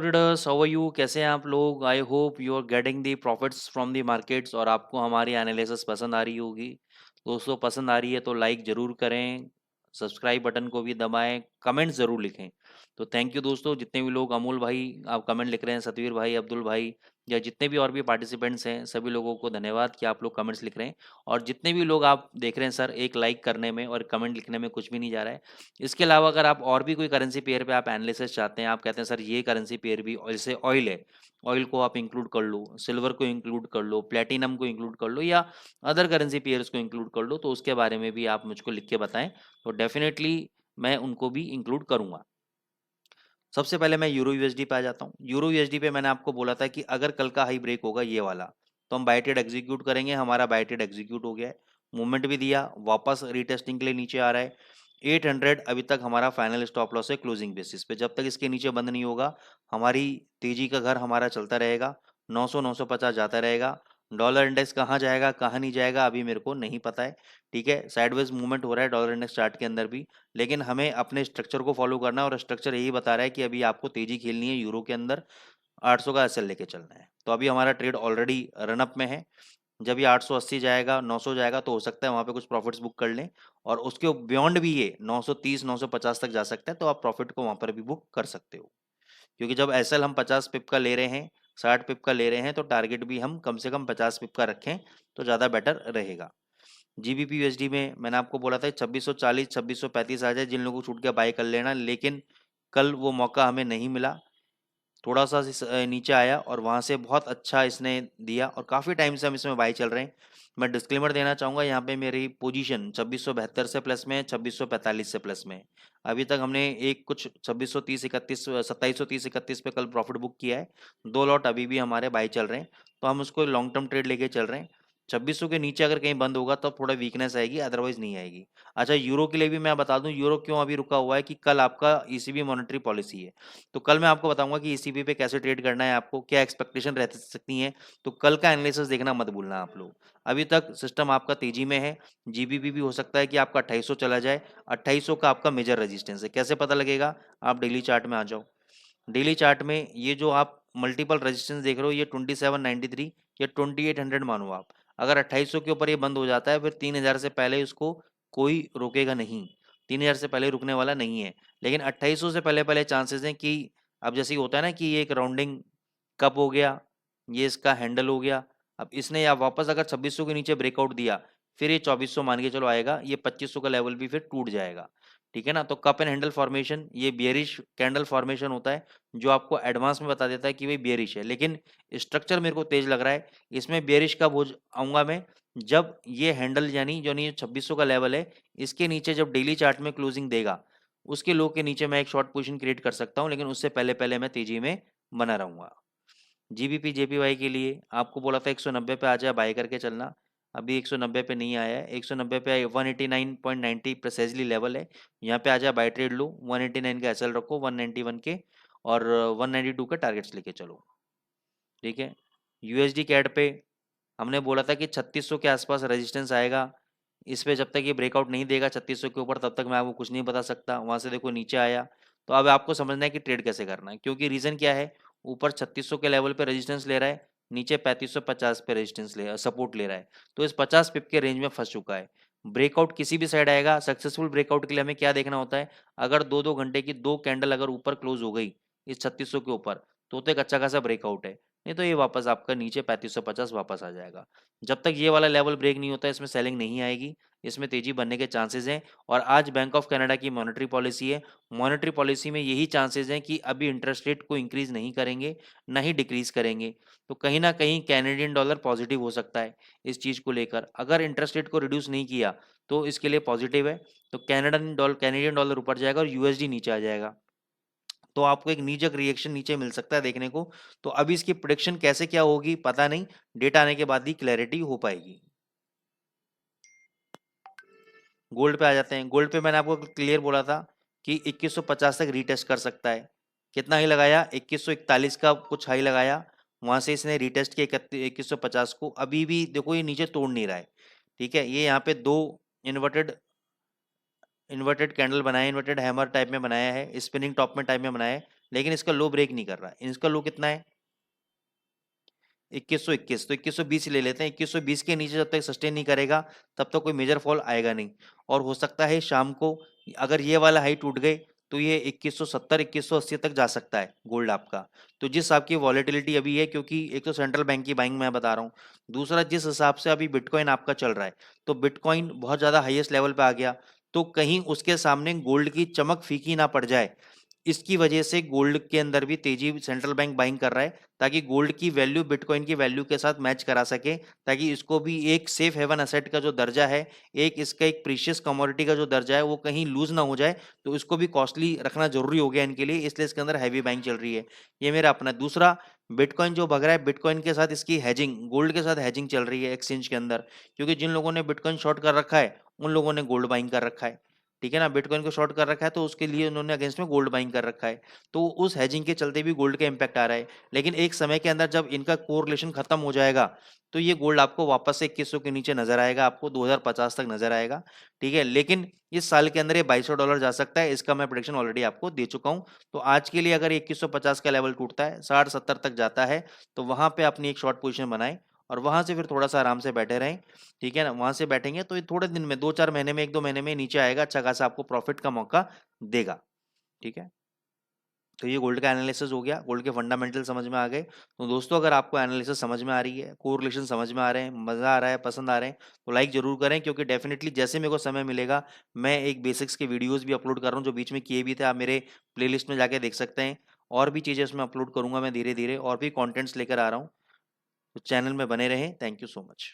Traders, how are you? कैसे हैं आप लोग? I hope you are getting the profits from the markets और आपको हमारी एनालिसिस पसंद आ रही होगी। दोस्तों, पसंद आ रही है तो लाइक ज़रूर करें, सब्सक्राइब बटन को भी दबाएं, कमेंट ज़रूर लिखें। तो थैंक यू दोस्तों, जितने भी लोग, अमूल भाई आप कमेंट लिख रहे हैं, सतवीर भाई, अब्दुल भाई, या जितने भी और भी पार्टिसिपेंट्स हैं, सभी लोगों को धन्यवाद कि आप लोग कमेंट्स लिख रहे हैं। और जितने भी लोग आप देख रहे हैं सर, एक लाइक करने में और कमेंट लिखने में कुछ भी नहीं जा रहा है। इसके अलावा अगर आप और भी कोई करेंसी पेयर पे आप एनालिसिस चाहते हैं, आप कहते हैं सर ये करेंसी पेयर भी, जैसे ऑयल है, ऑयल को आप इंक्लूड कर लो, सिल्वर को इंक्लूड कर लो, प्लेटिनम को इंक्लूड कर लो, या अदर करेंसी पेयर्स को इंक्लूड कर लो, तो उसके बारे में भी आप मुझको लिख के बताएं, तो डेफिनेटली मैं उनको भी इंक्लूड करूंगा। सबसे पहले मैं यूरो यूएसडी पे आ जाता हूँ। यूरो यूएसडी पे मैंने आपको बोला था कि अगर कल का हाई ब्रेक होगा ये वाला, तो हम बाय ट्रेड एग्जीक्यूट करेंगे। हमारा बाय ट्रेड एग्जीक्यूट हो गया है, मूवमेंट भी दिया, वापस रीटेस्टिंग के लिए नीचे आ रहा है। 800 अभी तक हमारा फाइनल स्टॉप लॉस है क्लोजिंग बेसिस पे। जब तक इसके नीचे बंद नहीं होगा, हमारी तेजी का घर हमारा चलता रहेगा, 900 950 जाता रहेगा। डॉलर इंडेक्स कहाँ जाएगा कहाँ नहीं जाएगा अभी मेरे को नहीं पता है। ठीक है, साइडवेज मूवमेंट हो रहा है डॉलर इंडेक्स चार्ट के अंदर भी, लेकिन हमें अपने स्ट्रक्चर को फॉलो करना है, और स्ट्रक्चर यही बता रहा है कि अभी आपको तेजी खेलनी है यूरो के अंदर, 800 का एसएल लेके चलना है। तो अभी हमारा ट्रेड ऑलरेडी रनअप में है। जब ये 880 जाएगा, 900 जाएगा, तो हो सकता है वहां पे कुछ प्रॉफिट्स बुक कर लें, और उसके बियॉन्ड भी ये 930 950 तक जा सकता है, तो आप प्रॉफिट को वहां पर भी बुक कर सकते हो। क्योंकि जब एसएल हम 50 पिप का ले रहे हैं, 60 पिप का ले रहे हैं, तो टारगेट भी हम कम से कम 50 पिप का रखें तो ज़्यादा बेटर रहेगा। जीबीपी यूएसडी में मैंने आपको बोला था 2640 2635 आ जाए, जिन लोगों को छूट के बाय कर लेना, लेकिन कल वो मौका हमें नहीं मिला। थोड़ा सा नीचे आया और वहां से बहुत अच्छा इसने दिया, और काफ़ी टाइम से हम इसमें बाय चल रहे हैं। मैं डिस्क्लेमर देना चाहूँगा, यहाँ पे मेरी पोजीशन 2672 से प्लस में है, 2645 से प्लस में है। अभी तक हमने एक कुछ 2630 31 2730 31 पे कल प्रॉफिट बुक किया है। 2 लॉट अभी भी हमारे बाय चल रहे हैं, तो हम उसको लॉन्ग टर्म ट्रेड लेके चल रहे हैं। 2600 के नीचे अगर कहीं बंद होगा तब थोड़ा वीकनेस आएगी, अदरवाइज नहीं आएगी। अच्छा, यूरो के लिए भी मैं बता दूं, यूरो क्यों अभी रुका हुआ है कि कल आपका ईसीबी मॉनेटरी पॉलिसी है। तो कल मैं आपको बताऊंगा कि ईसीबी पे कैसे ट्रेड करना है, आपको क्या एक्सपेक्टेशन रह सकती है। तो कल का एनालिसिस देखना मत भूलना आप लोग। अभी तक सिस्टम आपका तेजी में है। जीबीपी भी हो सकता है कि आपका 2800 चला जाए। 2800 का आपका मेजर रेजिस्टेंस है। कैसे पता लगेगा? आप डेली चार्ट में आ जाओ। डेली चार्ट में ये जो आप मल्टीपल रेजिस्टेंस देख रहे हो, ये 2793 या 2800 मानो आप। अगर 2800 के ऊपर ये बंद हो जाता है, फिर 3000 से पहले इसको कोई रोकेगा नहीं। 3000 से पहले रुकने वाला नहीं है। लेकिन 2800 से पहले पहले चांसेस हैं कि, अब जैसे ही होता है ना कि ये एक राउंडिंग कप हो गया, ये इसका हैंडल हो गया। अब इसने या वापस अगर 2600 के नीचे ब्रेकआउट दिया, फिर ये 2400 मान के चलो आएगा, ये 2500 का लेवल भी फिर टूट जाएगा। ठीक है ना? तो कप एंड हैंडल फॉर्मेशन, ये बियरिश कैंडल फॉर्मेशन होता है, जो आपको एडवांस में बता देता है कि भाई बियरिश है। लेकिन स्ट्रक्चर मेरे को तेज लग रहा है। इसमें बियरिश कब हो आऊंगा मैं? जब ये हैंडल, यानी जो नहीं 2600 का लेवल है, इसके नीचे जब डेली चार्ट में क्लोजिंग देगा, उसके लो के नीचे मैं एक शॉर्ट पोजीशन क्रिएट कर सकता हूं, लेकिन उससे पहले पहले मैं तेजी में बना रहूंगा। जीबीपी जेपीवाई के लिए आपको बोला था 190 पे आ जाए, बाय करके चलना। अभी 190 पे नहीं आया है। 190 पे 189.90 प्रेसाइजली लेवल है, यहाँ पे आ जाए, बाय ट्रेड लो। 189 का एसएल रखो, 191 के और 192 के टारगेट्स लेके चलो। ठीक है, यूएसडी कैड पे हमने बोला था कि 3600 के आसपास रेजिस्टेंस आएगा। इस पे जब तक ये ब्रेकआउट नहीं देगा 3600 के ऊपर, तब तक मैं आपको कुछ नहीं बता सकता। वहां से देखो नीचे आया, तो अब आपको समझना है कि ट्रेड कैसे करना है, क्योंकि रीजन क्या है? ऊपर 3600 के लेवल पे रेजिस्टेंस ले रहा है, नीचे 3550 पे रेजिस्टेंस ले सपोर्ट ले रहा है, तो इस 50 पिप के रेंज में फंस चुका है। ब्रेकआउट किसी भी साइड आएगा। सक्सेसफुल ब्रेकआउट के लिए हमें क्या देखना होता है? अगर 2-2 घंटे की दो कैंडल अगर ऊपर क्लोज हो गई इस 3600 के ऊपर, तो एक अच्छा खासा ब्रेकआउट है। नहीं तो ये वापस आपका नीचे 3550 वापस आ जाएगा। जब तक ये वाला लेवल ब्रेक नहीं होता, इसमें सेलिंग नहीं आएगी, इसमें तेजी बनने के चांसेस हैं। और आज बैंक ऑफ कनाडा की मॉनेटरी पॉलिसी है। मॉनेटरी पॉलिसी में यही चांसेस हैं कि अभी इंटरेस्ट रेट को इंक्रीज नहीं करेंगे, ना ही डिक्रीज करेंगे। तो कहीं ना कहीं कैनेडियन डॉलर पॉजिटिव हो सकता है इस चीज़ को लेकर। अगर इंटरेस्ट रेट को रिड्यूस नहीं किया तो इसके लिए पॉजिटिव है। तो कैनेडियन डॉलर ऊपर जाएगा और यूएसडी नीचे आ जाएगा, तो आपको एक नीजक रिएक्शन नीचे मिल सकता है देखने को। तो अभी इसकी प्रोडिक्शन कैसे क्या होगी पता नहीं, डेटा आने के बाद ही क्लैरिटी हो पाएगी। गोल्ड पे आ जाते हैं। गोल्ड पे मैंने आपको क्लियर बोला था कि 2150 तक रीटेस्ट कर सकता है। कितना हाई लगाया? 2141 का कुछ हाई लगाया, वहां से इसने रीटेस्ट किया 2150 को। अभी भी देखो ये नीचे तोड़ नहीं रहा है। ठीक है, ये यहाँ पे दो इन्वर्टेड इन्वर्टेड कैंडल बनाया, इन्वर्टेड हैमर टाइप में बनाया है, स्पिनिंग टॉप में टाइप में बनाया है, लेकिन इसका लो ब्रेक नहीं कर रहा है। इसका लो कितना है? 2121, तो 2120 ले लेते हैं। 2120 के नीचे जब तक सस्टेन नहीं करेगा तब तक कोई मेजर फॉल आएगा नहीं। और हो सकता है शाम को अगर ये वाला हाई टूट गए तो ये 2170 2180 तक जा सकता है गोल्ड आपका। तो जिस आपकी वॉलेटिलिटी अभी है, क्योंकि एक तो सेंट्रल बैंक की बाइंग मैं बता रहा हूँ, दूसरा जिस हिसाब से अभी बिटकॉइन आपका चल रहा है, तो बिटकॉइन बहुत ज्यादा हाईएस्ट लेवल पे आ गया, तो कहीं उसके सामने गोल्ड की चमक फीकी ना पड़ जाए, इसकी वजह से गोल्ड के अंदर भी तेजी सेंट्रल बैंक बाइंग कर रहा है, ताकि गोल्ड की वैल्यू बिटकॉइन की वैल्यू के साथ मैच करा सके, ताकि इसको भी एक सेफ हेवन असेट का जो दर्जा है, एक इसका एक प्रीशियस कमोडिटी का जो दर्जा है, वो कहीं लूज ना हो जाए। तो इसको भी कॉस्टली रखना जरूरी हो गया इनके लिए, इसलिए इसके अंदर हैवी बाइंग चल रही है। ये मेरा अपना। दूसरा, बिटकॉइन जो भग रहा है, बिटकॉइन के साथ इसकी हैजिंग, गोल्ड के साथ हैजिंग चल रही है एक्सचेंज के अंदर, क्योंकि जिन लोगों ने बिटकॉइन शॉर्ट कर रखा है उन लोगों ने गोल्ड बाइंग कर रखा है। ठीक है ना, बिटकॉइन को शॉर्ट कर रखा है तो उसके लिए उन्होंने अगेंस्ट में गोल्ड बाइंग कर रखा है, तो उस हेजिंग के चलते भी गोल्ड का इंपैक्ट आ रहा है। लेकिन एक समय के अंदर जब इनका कोरिलेशन खत्म हो जाएगा तो ये गोल्ड आपको वापस से 2100 के नीचे नजर आएगा, आपको 2050 तक नजर आएगा। ठीक है, लेकिन इस साल के अंदर ये $2200 जा सकता है, इसका मैं प्रेडिक्शन ऑलरेडी आपको दे चुका हूं। तो आज के लिए अगर 2150 का लेवल टूटता है, 60-70 तक जाता है, तो वहां पे अपनी एक शॉर्ट पोजीशन बनाए और वहां से फिर थोड़ा सा आराम से बैठे रहें। ठीक है ना, वहां से बैठेंगे तो ये थोड़े दिन में, 2-4 महीने में, 1-2 महीने में नीचे आएगा, अच्छा खासा आपको प्रॉफिट का मौका देगा। ठीक है, तो ये गोल्ड का एनालिसिस हो गया, गोल्ड के फंडामेंटल समझ में आ गए। तो दोस्तों, अगर आपको एनालिसिस समझ में आ रही है, कोरिलेशन समझ में आ रहे हैं, मजा आ रहा है, पसंद आ रहे हैं, तो लाइक जरूर करें, क्योंकि डेफिनेटली जैसे मेरे को समय मिलेगा मैं एक बेसिक्स के वीडियोस भी अपलोड कर रहा हूँ, जो बीच में किए भी थे, आप मेरे प्लेलिस्ट में जाके देख सकते हैं। और भी चीजें उसमें अपलोड करूंगा मैं धीरे धीरे, और भी कॉन्टेंट्स लेकर आ रहा हूँ। तो चैनल में बने रहें। Thank you so much.